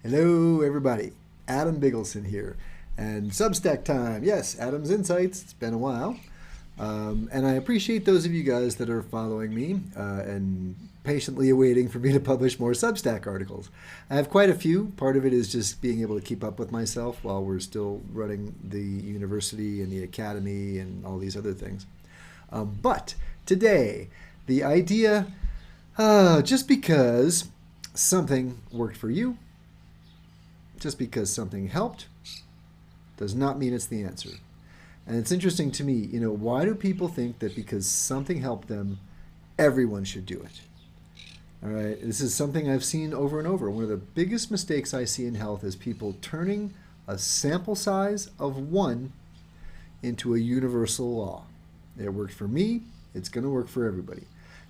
Hello, everybody. Adam Biggleson here. And Substack time. Yes, Adam's Insights. It's been a while. And I appreciate those of you guys that are following me and patiently awaiting for me to publish more Substack articles. I have quite a few. Part of it is just being able to keep up with myself while we're still running the university and the academy and all these other things. But today, the idea, just because something worked for you, just because something helped, does not mean it's the answer. And it's interesting to me, why do people think that because something helped them, everyone should do it? All right, this is something I've seen over and over. One of the biggest mistakes I see in health is people turning a sample size of one into a universal law. It worked for me, it's going to work for everybody.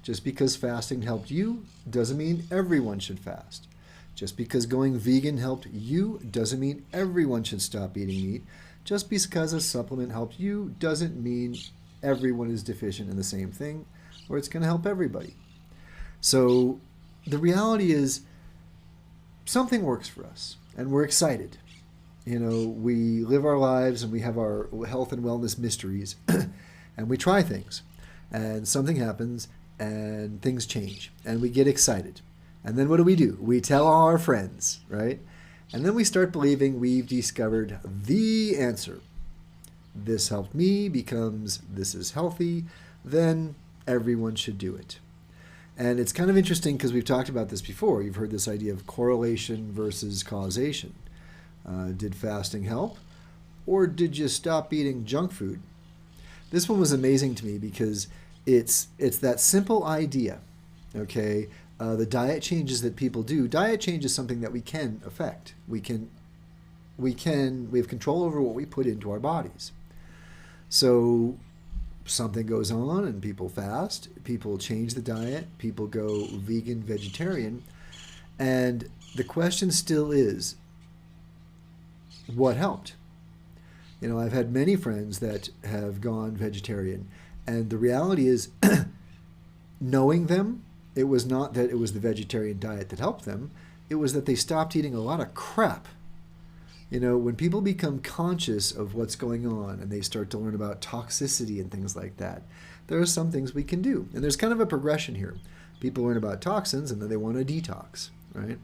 Just because fasting helped you doesn't mean everyone should fast. Just because going vegan helped you doesn't mean everyone should stop eating meat. Just because a supplement helped you doesn't mean everyone is deficient in the same thing or it's going to help everybody. So the reality is something works for us and we're excited. We live our lives and we have our health and wellness mysteries and we try things and something happens and things change and we get excited. And then what do? We tell all our friends, right? And then we start believing we've discovered the answer. This helped me becomes this is healthy, then everyone should do it. And it's kind of interesting because we've talked about this before. You've heard this idea of correlation versus causation. Did fasting help? Or did you stop eating junk food? This one was amazing to me because it's that simple idea, okay? The diet changes that people do. Diet change is something that we can affect. We have control over what we put into our bodies. So something goes on and people fast, people change the diet, people go vegan, vegetarian, and the question still is, what helped? I've had many friends that have gone vegetarian, and the reality is, knowing them, it was not that it was the vegetarian diet that helped them. It was that they stopped eating a lot of crap. When people become conscious of what's going on and they start to learn about toxicity and things like that, there are some things we can do. And there's kind of a progression here. People learn about toxins and then they want to detox, right?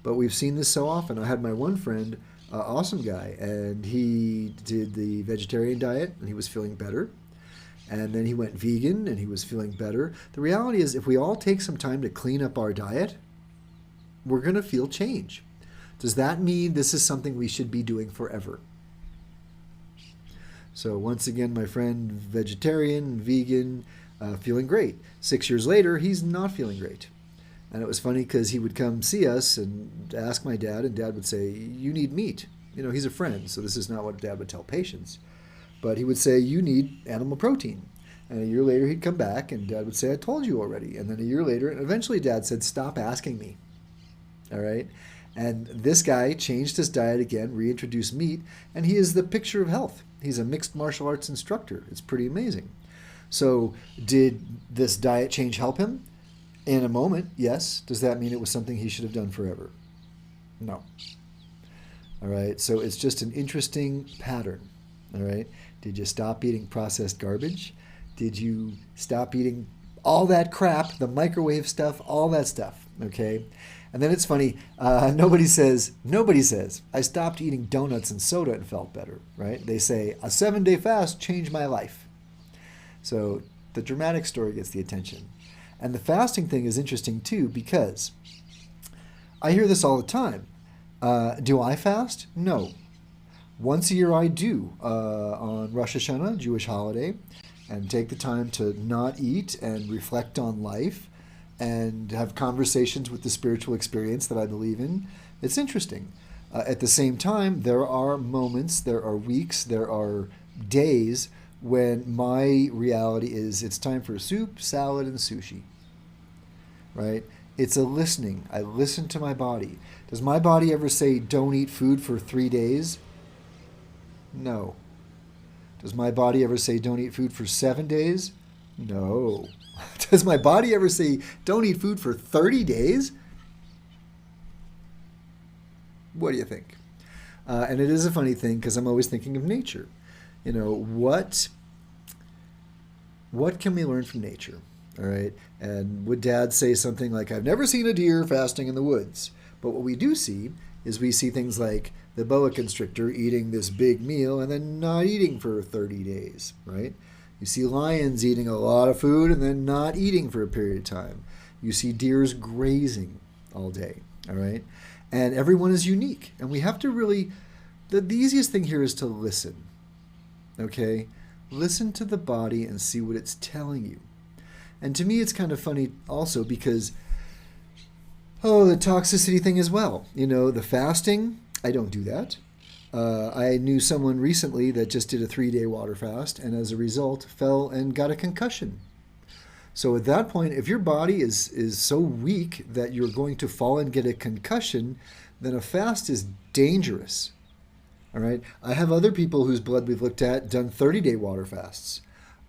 But we've seen this so often. I had my one friend, awesome guy, and he did the vegetarian diet and he was feeling better. And then he went vegan and he was feeling better. The reality is if we all take some time to clean up our diet, we're going to feel change. Does that mean this is something we should be doing forever? So once again, my friend, vegetarian, vegan, feeling great. 6 years later, he's not feeling great. And it was funny because he would come see us and ask my dad, and Dad would say, you need meat. He's a friend, so this is not what Dad would tell patients. But he would say, you need animal protein. And a year later, he'd come back, and Dad would say, I told you already. And then a year later, and eventually Dad said, stop asking me. All right? And this guy changed his diet again, reintroduced meat, and he is the picture of health. He's a mixed martial arts instructor. It's pretty amazing. So did this diet change help him? In a moment, yes. Does that mean it was something he should have done forever? No. All right? So it's just an interesting pattern. All right? Did you stop eating processed garbage? Did you stop eating all that crap, the microwave stuff, all that stuff? Okay? And then it's funny, nobody says, I stopped eating donuts and soda and felt better, right? They say, a 7-day fast changed my life. So the dramatic story gets the attention. And the fasting thing is interesting too because I hear this all the time. Do I fast? No. Once a year I do on Rosh Hashanah, Jewish holiday, and take the time to not eat and reflect on life and have conversations with the spiritual experience that I believe in. It's interesting. At the same time, there are moments, there are weeks, there are days when my reality is it's time for soup, salad, and sushi, right? It's a listening. I listen to my body. Does my body ever say, don't eat food for 3 days? No. Does my body ever say, don't eat food for 7 days? No. Does my body ever say, don't eat food for 30 days? What do you think? And it is a funny thing because I'm always thinking of nature. You know, what can we learn from nature? All right. And would Dad say something like, I've never seen a deer fasting in the woods? But what we do see is we see things like the boa constrictor eating this big meal and then not eating for 30 days, right? You see lions eating a lot of food and then not eating for a period of time. You see deers grazing all day, all right? And everyone is unique. And we have to really, the easiest thing here is to listen, okay? Listen to the body and see what it's telling you. And to me, it's kind of funny also because, the toxicity thing as well. You know, the fasting, I don't do that. I knew someone recently that just did a 3-day water fast and as a result fell and got a concussion. So at that point, if your body is so weak that you're going to fall and get a concussion, then a fast is dangerous. All right. I have other people whose blood we've looked at done 30-day water fasts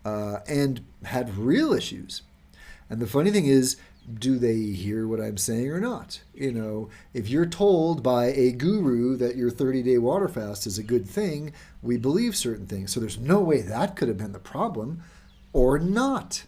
and had real issues. And the funny thing is, do they hear what I'm saying or not? You know, if you're told by a guru that your 30-day water fast is a good thing, we believe certain things. So there's no way that could have been the problem or not.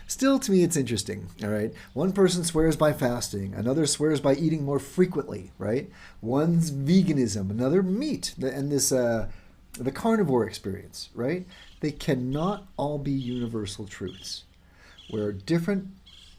Still, to me, it's interesting, all right? One person swears by fasting. Another swears by eating more frequently, right? One's veganism, another meat, and this the carnivore experience, right? They cannot all be universal truths. We're different.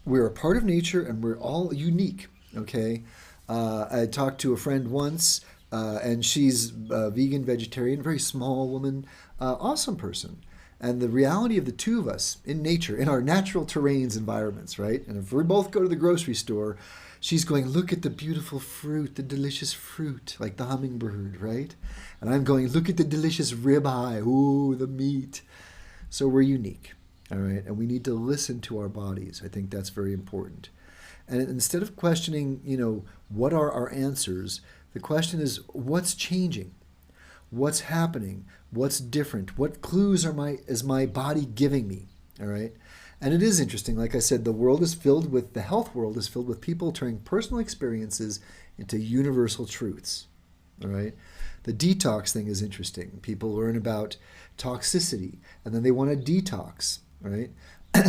We're a part of nature, and we're all unique, okay? I talked to a friend once, and she's a vegan, vegetarian, very small woman, awesome person. And the reality of the two of us in nature, in our natural terrains environments, right? And if we both go to the grocery store, she's going, look at the beautiful fruit, the delicious fruit, like the hummingbird, right? And I'm going, look at the delicious ribeye, ooh, the meat. So we're unique, all right? And we need to listen to our bodies. I think that's very important. And instead of questioning, what are our answers, the question is, what's changing? What's happening? What's different? What clues is my body giving me? All right. And it is interesting. Like I said, the health world is filled with people turning personal experiences into universal truths. All right. The detox thing is interesting. People learn about toxicity and then they want to detox. Right.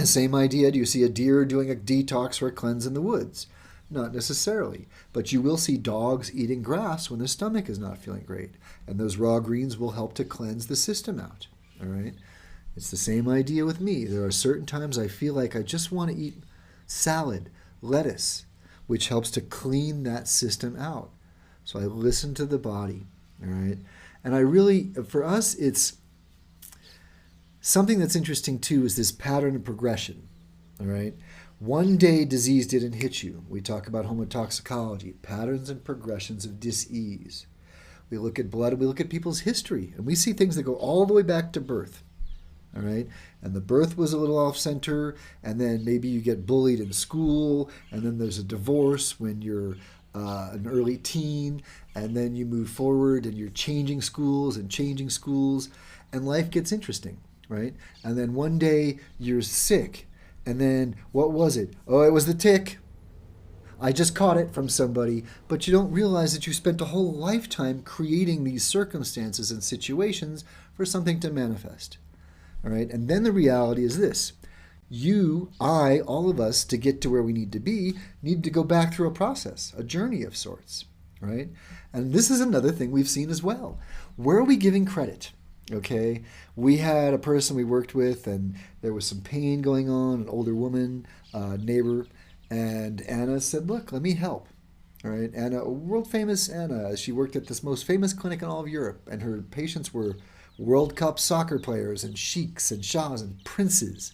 Same idea. Do you see a deer doing a detox or a cleanse in the woods? Not necessarily, but you will see dogs eating grass when their stomach is not feeling great, and those raw greens will help to cleanse the system out, all right? It's the same idea with me. There are certain times I feel like I just want to eat salad, lettuce, which helps to clean that system out. So I listen to the body, all right? And for us, it's something that's interesting too is this pattern of progression, all right? One day disease didn't hit you. We talk about homotoxicology, patterns and progressions of dis-ease. We look at blood, we look at people's history, and we see things that go all the way back to birth. All right? And the birth was a little off center, and then maybe you get bullied in school, and then there's a divorce when you're an early teen, and then you move forward and you're changing schools, and life gets interesting, right? And then one day you're sick. And then, what was it? Oh, it was the tick. I just caught it from somebody. But you don't realize that you spent a whole lifetime creating these circumstances and situations for something to manifest. All right? And then the reality is this. You, I, all of us, to get to where we need to be, need to go back through a process, a journey of sorts. Right? And this is another thing we've seen as well. Where are we giving credit? Okay, we had a person we worked with and there was some pain going on, an older woman, neighbor, and Anna said, look, let me help. All right, Anna, world famous Anna, she worked at this most famous clinic in all of Europe and her patients were World Cup soccer players and sheiks and shahs and princes.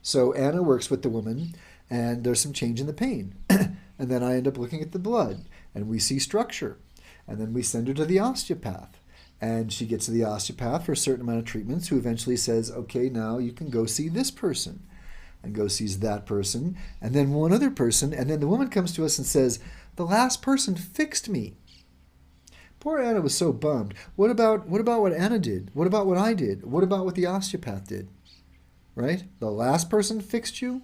So Anna works with the woman and there's some change in the pain. And then I end up looking at the blood and we see structure. And then we send her to the osteopath. And she gets to the osteopath for a certain amount of treatments who eventually says, okay, now you can go see this person. And go sees that person. And then one other person. And then the woman comes to us and says, the last person fixed me. Poor Anna was so bummed. What about what Anna did? What about what I did? What about what the osteopath did? Right? The last person fixed you?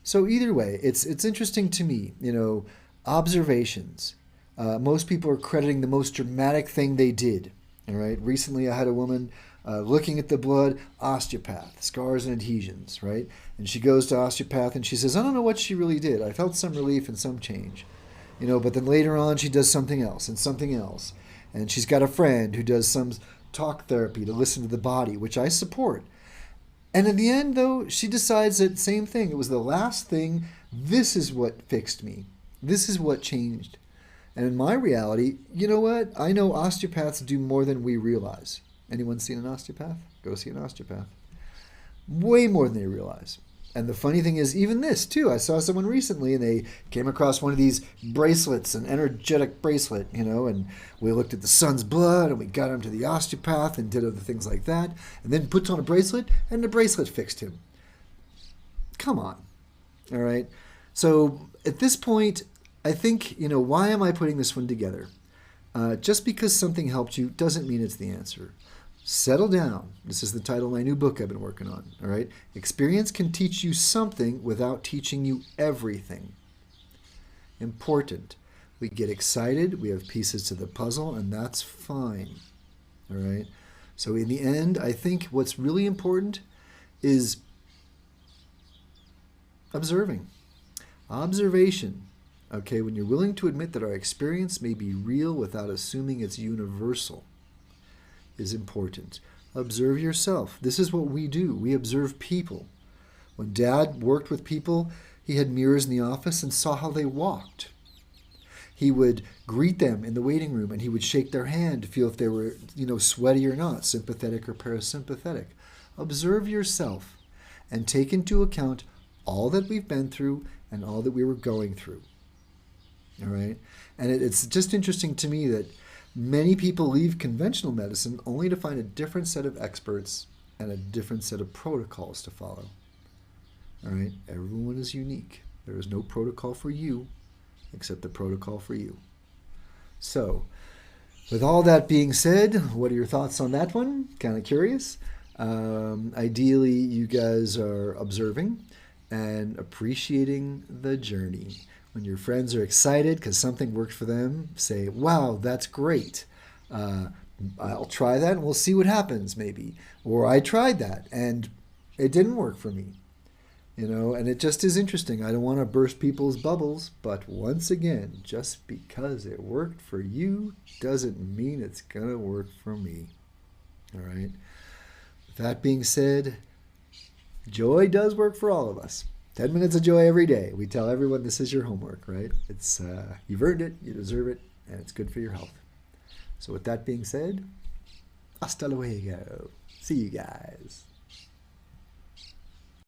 So either way, it's interesting to me, observations. most people are crediting the most dramatic thing they did. All right. Recently, I had a woman looking at the blood, osteopath, scars and adhesions, right? And she goes to osteopath and she says, I don't know what she really did. I felt some relief and some change, but then later on she does something else and something else. And she's got a friend who does some talk therapy to listen to the body, which I support. And in the end, though, she decides that same thing. It was the last thing. This is what fixed me. This is what changed. And in my reality, you know what? I know osteopaths do more than we realize. Anyone seen an osteopath? Go see an osteopath. Way more than they realize. And the funny thing is, even this, too. I saw someone recently, and they came across one of these bracelets, an energetic bracelet, and we looked at the son's blood, and we got him to the osteopath and did other things like that, and then puts on a bracelet, and the bracelet fixed him. Come on. All right? So at this point, I think, why am I putting this one together? Just because something helped you doesn't mean it's the answer. Settle down. This is the title of my new book I've been working on. All right? Experience can teach you something without teaching you everything. Important. We get excited. We have pieces to the puzzle, and that's fine. All right? So in the end, I think what's really important is observing. Observation. Okay, when you're willing to admit that our experience may be real without assuming it's universal, is important. Observe yourself. This is what we do. We observe people. When Dad worked with people, he had mirrors in the office and saw how they walked. He would greet them in the waiting room and he would shake their hand to feel if they were, sweaty or not, sympathetic or parasympathetic. Observe yourself and take into account all that we've been through and all that we were going through. All right? And it's just interesting to me that many people leave conventional medicine only to find a different set of experts and a different set of protocols to follow. All right? Everyone is unique. There is no protocol for you except the protocol for you. So, with all that being said, what are your thoughts on that one? Kind of curious. Ideally, you guys are observing and appreciating the journey. When your friends are excited because something worked for them, say, wow, that's great. I'll try that and we'll see what happens maybe. Or I tried that and it didn't work for me. And it just is interesting. I don't want to burst people's bubbles, but once again, just because it worked for you doesn't mean it's going to work for me. All right? With that being said, joy does work for all of us. 10 minutes of joy every day. We tell everyone this is your homework, right? It's you've earned it, you deserve it, and it's good for your health. So with that being said, hasta luego. See you guys.